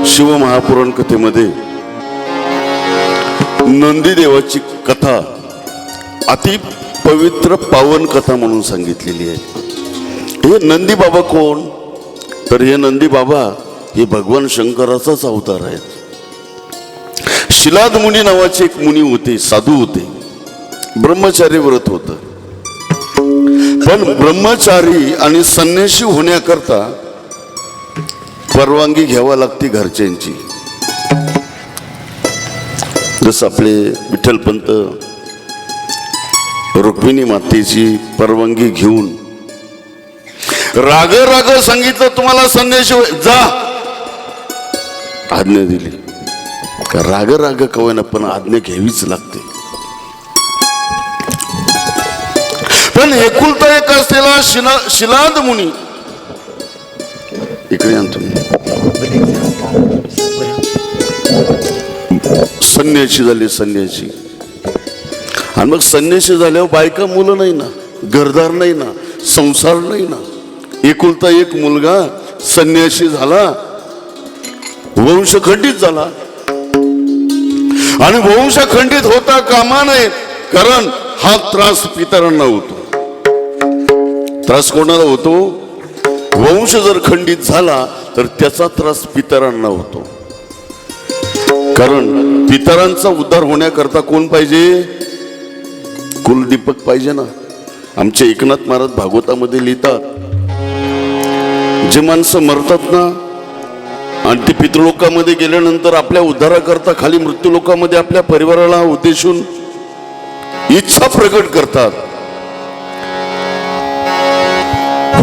शिवमहापुराण कथेमध्ये नंदीदेवाची कथा अति पवित्र पावन कथा म्हणून सांगितलेली आहे. हे नंदी बाबा कोण? तर हे नंदी बाबा हे भगवान शंकराचाच अवतार आहेत. शिलाद मुनी नावाचे एक मुनी होते, साधू होते, ब्रह्मचारी व्रत होतं. पण ब्रह्मचारी आणि संन्यासी होण्याकरता परवानगी घ्यावी लागते घरच्यांची. जसं आपले विठ्ठलपंत रुक्मिणी मातेची परवानगी घेऊन राग राग सांगितलं तुम्हाला संन्यासी जा, आज्ञा दिली. राग राग कवयना पण आज्ञा घ्यावीच लागते. पण एकुलता एक असलेला शिलाद मुनी इकडे आणतो संन्यासी झाले. संन्यासी आणि मग संन्यासी झाल्यावर बायका मुलं नाही ना, घरदार नाही ना, संसार नाही ना. एकुलता एक मुलगा संन्यासी झाला, वंश खंडित झाला. आणि वंश खंडित होता कामा नये, कारण हा त्रास पितरांना होतो. त्रास कोणाला होतो? वंश जर खंडित झाला तर त्याचा त्रास पितरांना होतो. कारण पितरांचा उद्धार होण्याकरता कोण पाहिजे? कुलदीपक पाहिजे ना. आमचे एकनाथ महाराज भागवतामध्ये लिहितात, जे माणसं मरतात ना आणि ते पितृलोकामध्ये गेल्यानंतर आपल्या उद्धाराकरता खाली मृत्यूलोकामध्ये आपल्या परिवाराला उद्देशून इच्छा प्रकट करतात.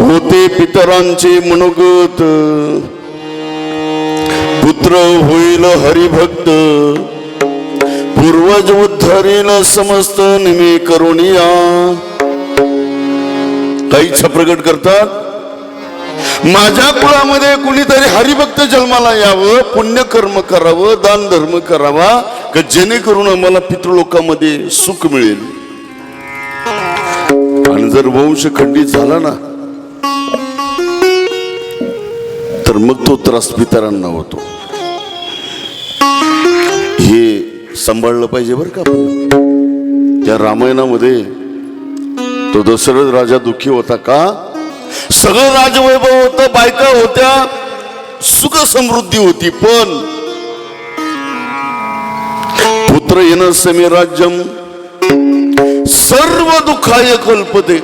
होते पितरांचे मनोगत, पुत्र होईल हरिभक्त, पूर्वज उद्धारेल समस्त निमे करुणिया. काही इच्छा प्रकट करतात, माझ्या कुळामध्ये कुणीतरी हरिभक्त जन्माला यावं, पुण्यकर्म करावं, दान धर्म करावा, का जेणेकरून आम्हाला पितृलोकामध्ये सुख मिळेल. आणि जर वंश खंडित झाला ना तर मग तो त्रास पितरांना होतो. हे सांभाळलं पाहिजे बरं का. त्या रामायणामध्ये तो दशरथ राजा दुःखी होता का? सगळं राजवैभव होतं, बायका होत्या, सुख समृद्धी होती, पण पुत्र येणं समे राज्यम सर्व दुःखाय कल्पते.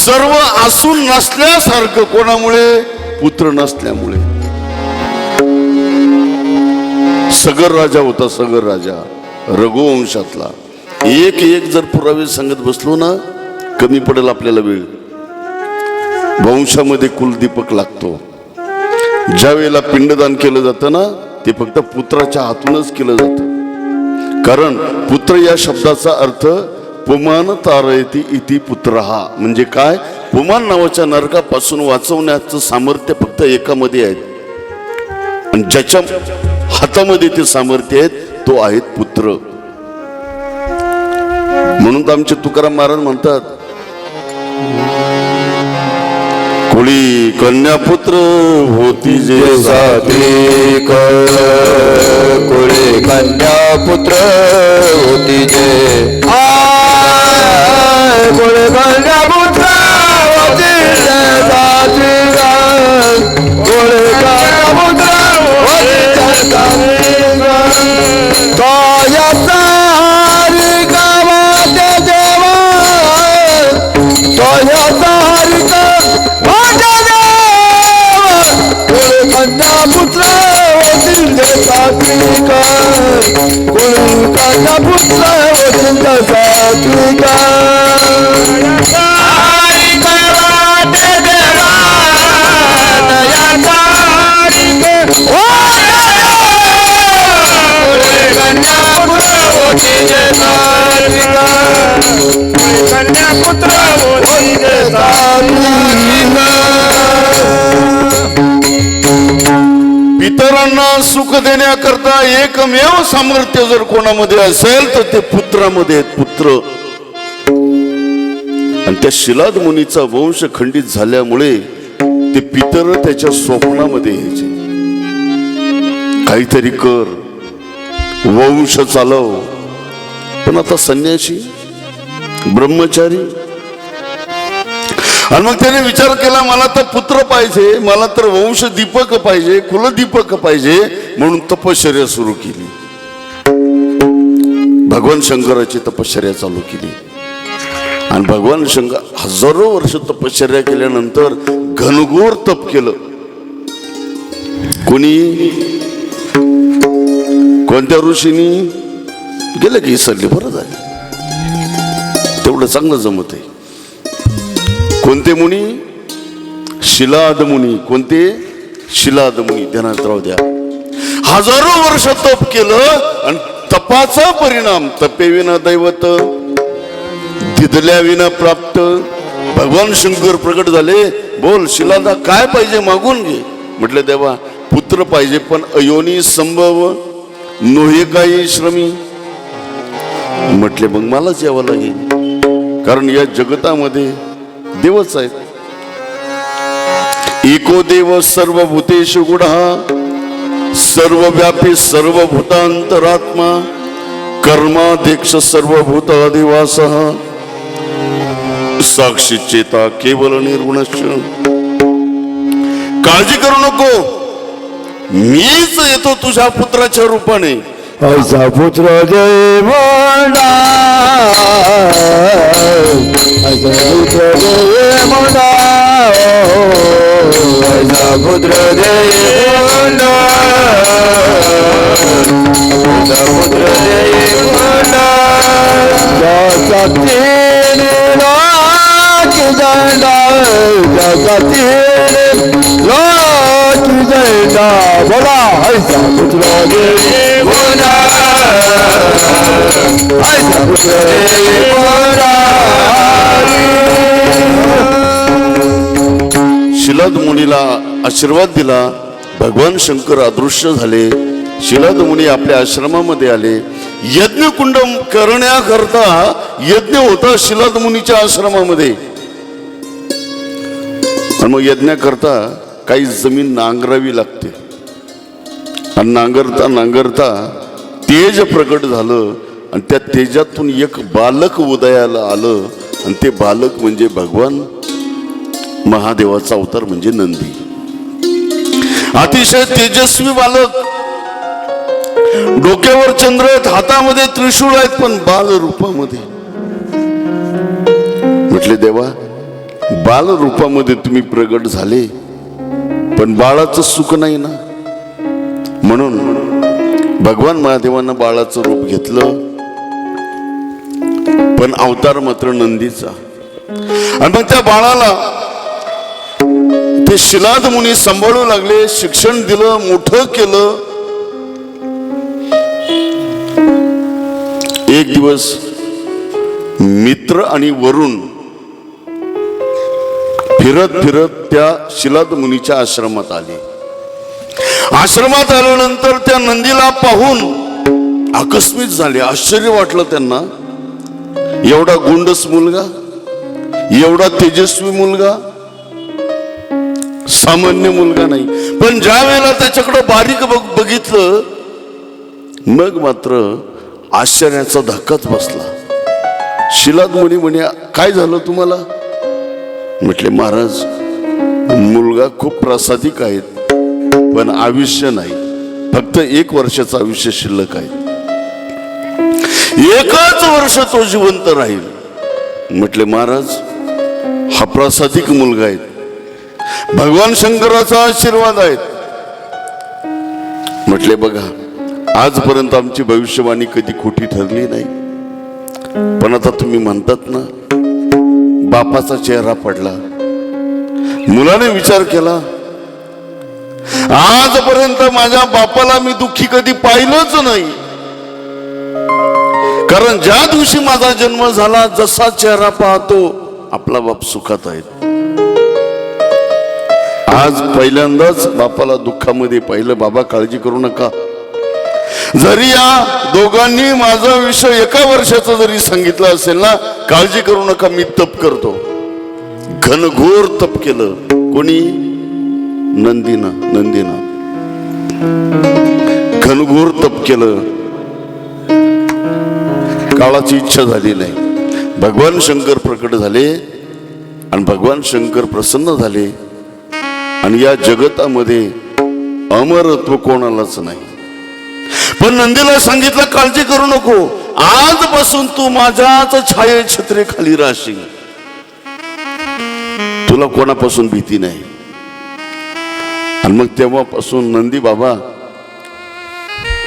सर्व असून नसल्यासारखं. कोणामुळे? पुत्र नसल्यामुळे. सगर राजा होता, सगर राजा रघुवंशातला. एक एक जर पुरावे सांगत बसलो ना कमी पडेल आपल्याला वेळ. वंशामध्ये कुलदीपक लागतो. ज्या वेळेला पिंडदान केलं जातं ना ते फक्त पुत्राच्या हातूनच केलं जातं. कारण पुत्र या शब्दाचा अर्थ पुमान तारयति इति पुत्रहा. म्हणजे काय? पुमान नावाच्या नरकापासून वाचवण्याचं सामर्थ्य फक्त एकामध्ये आहे. आणि ज्याच्या हातामध्ये ते सामर्थ्य आहेत तो आहेत पुत्र. म्हणून तर आमचे तुकाराम महाराज म्हणतात, कुळी कन्यापुत्र होती जे सात्विक, कुळी कन्यापुत्र होती जे, कुळी कन्यापुत्र होती जे सात्विक, कुळी कन्यापुत्र होती जे सात्विक. तोयाचा हरी गावाते देवा, तोयाचा हरी पुत्र होतील जे सात्विक, कुळी कन्यापुत्र होतील जे सात्विक. कन्यापुत्र होतील जे सात्विक. पितरांना सुख देण्याकरता एकमेव सामर्थ्य जर कोणामध्ये असेल तर ते पुत्रामध्ये आहेत. पुत्र. आणि त्या शिलाद मुनीचा वंश खंडित झाल्यामुळे ते पितर त्याच्या स्वप्नामध्ये यायचे. काहीतरी कर, वंश चालव. पण आता संन्यासी, ब्रह्मचारी. आणि मग त्याने विचार केला, मला तर पुत्र पाहिजे, मला तर वंश दीपक पाहिजे, कुलदीपक पाहिजे, म्हणून तपश्चर्या सुरू केली. भगवान शंकराची तपश्चर्या चालू केली. आणि भगवान शंकर हजारो वर्ष तपश्चर्या केल्यानंतर घनघोर तप केलं. कोणत्या ऋषींनी गेलं की सल्ले बरं झाले, तेवढं चांगलं जमत आहे. कोणते मुनी? शिलाद मुनी. कोणते? शिलाद मुनी. ध्यानात राहू द्या. हजारो वर्ष तप केलं आणि तपाचा परिणाम, तपेविना दैवत, दिदल्या विना प्राप्त. भगवान शंकर प्रकट झाले. बोल शिलादा, काय पाहिजे मागून घे. म्हटलं देवा, पुत्र पाहिजे, पण अयोनी संभव, नोहे काही श्रमी. म्हटले मग मलाच यावं लागेल, कारण या जगतामध्ये देवच आहेत. एको देव सर्वभूतेषु गुढः, सर्वव्यापी सर्वभूतांतरात्मा, कर्माध्यक्ष सर्वभूतादिवासः, साक्षी चेता केवल निर्गुणश्च. काळजी करू नको, मीच येतो तुझ्या पुत्राच्या रूपाने. ऐसा पुत्र जय मोंडा, ऐसा पुत्र जय मोंडा, ऐसा पुत्र जय मोंडा, ऐसा पुत्र जय मोंडा. जसा तीन लाख झंडा, जसा तीन लाख झंडा, बोला ऐसा पुत्र जय मोंडा, ऐसा पुत्र जय मोंडा. शिलाद मुनीला आशीर्वाद दिला. भगवान शंकर अदृश्य झाले. शिलाद मुनी आपल्या आश्रमामध्ये आले. यज्ञ कुंड करण्याकरता यज्ञ होता शिलाद मुनीच्या आश्रमामध्ये. आणि मग यज्ञाकरता काही जमीन नांगरावी लागते. आणि नांगरता नांगरता तेज प्रकट झालं आणि त्या तेजातून एक बालक उदयाला आलं. आणि ते बालक म्हणजे भगवान महादेवाचा अवतार म्हणजे नंदी. अतिशय तेजस्वी बालक, डोक्यावर चंद्र आहेत, हातामध्ये त्रिशूळ आहेत, पण बाल रूपामध्ये. म्हटले देवा, बाल रूपामध्ये तुम्ही प्रगट झाले, पण बाळाचं सुख नाही ना. म्हणून भगवान महादेवानं बाळाचं रूप घेतलं, पण अवतार मात्र नंदीचा. आणि मग त्या बाळाला ते शिलाद मुनी सांभाळू लागले, शिक्षण दिलं, मोठं केलं. एक दिवस मित्र आणि वरुण फिरत फिरत त्या शिलाद मुनीच्या आश्रमात आले. आश्रमात आल्यानंतर त्या नंदीला पाहून आकस्मित झाले. आश्चर्य वाटलं त्यांना. एवढा गुंडस मुलगा, एवढा तेजस्वी मुलगा, सामान्य मुलगा नाही. पण ज्या वेळेला त्याच्याकडे बारीक बघितलं, मग मात्र आश्चर्याचा धक्काच बसला. शिलाद मुनी म्हणे, काय झालं तुम्हाला? म्हटले महाराज, मुलगा खूप प्रासादिक आहेत, पण आयुष्य नाही. फक्त 1 वर्षाचं आयुष्य शिल्लक आहे. 1च वर्ष तो जिवंत राहील. म्हटले महाराज, हा प्रासादिक मुलगा आहे, भगवान शंकराचा आशीर्वाद आहे. म्हटले बघा, आजपर्यंत आमची भविष्यवाणी कधी खोटी ठरली नाही, पण आता तुम्ही म्हणतात ना, बापाचा चेहरा पडला. मुलाने विचार केला, आजपर्यंत माझ्या बापाला मी दुःखी कधी पाहिलंच नाही. कारण ज्या दिवशी माझा जन्म झाला, जसा चेहरा पाहतो, आपला बाप सुखात आहे. आज पहिल्यांदाच बापाला दुःखामध्ये पाहिलं. बाबा काळजी करू नका. जरी या दोघांनी माझा विषय 1 वर्षाचा जरी सांगितलं असेल ना, काळजी करू नका, मी तप करतो. घनघोर तप केलं. कोणी? नंदीना. घनघोर तप केलं, काळाची इच्छा झाली नाही. भगवान शंकर प्रकट झाले आणि भगवान शंकर प्रसन्न झाले आणि या जगतामध्ये अमरत्व कोणालाच नाही. पण नंदीला सांगितलं, काळजी करू नको, आजपासून तू माझ्याच छाये छत्रेखाली राहशील, तुला कोणापासून भीती नाही. आणि मग तेव्हापासून नंदी बाबा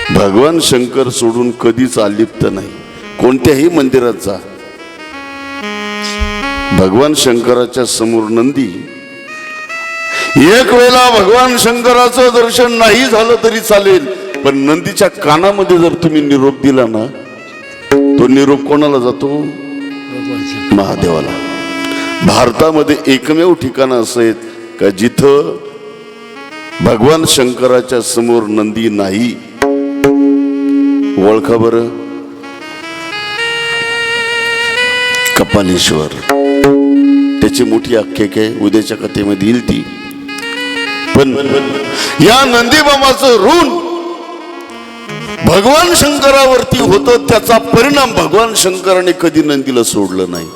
भगवान शंकर सोडून कधीच अलिप्त नाही. कोणत्याही मंदिरात जा, भगवान शंकराच्या समोर नंदी. एक वेळेला भगवान शंकराचं दर्शन नाही झालं तरी चालेल, पण नंदीच्या कानामध्ये जर तुम्ही निरोप दिला ना, तो निरोप कोणाला जातो? महादेवाला. भारतामध्ये एकमेव ठिकाण असं आहे का जिथं भगवान शंकराच्या समोर नंदी नाही. ओळखा बरं? कपालेश्वर. त्याची मोठी आख्यायिका आहे, उद्याच्या कथेमध्ये येईल ती. पण या नंदीबाबाचं ऋण भगवान शंकरावरती होतं, त्याचा परिणाम भगवान शंकराने कधी नंदीला सोडलं नाही.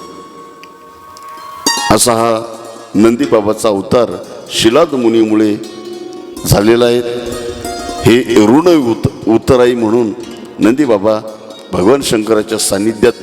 असा हा नंदीबाबाचा अवतार शिलाद मुनीमुळे झालेला आहे. हे ऋण उतराई म्हणून नंदी बाबा भगवान शंकराच्या सानिध्यात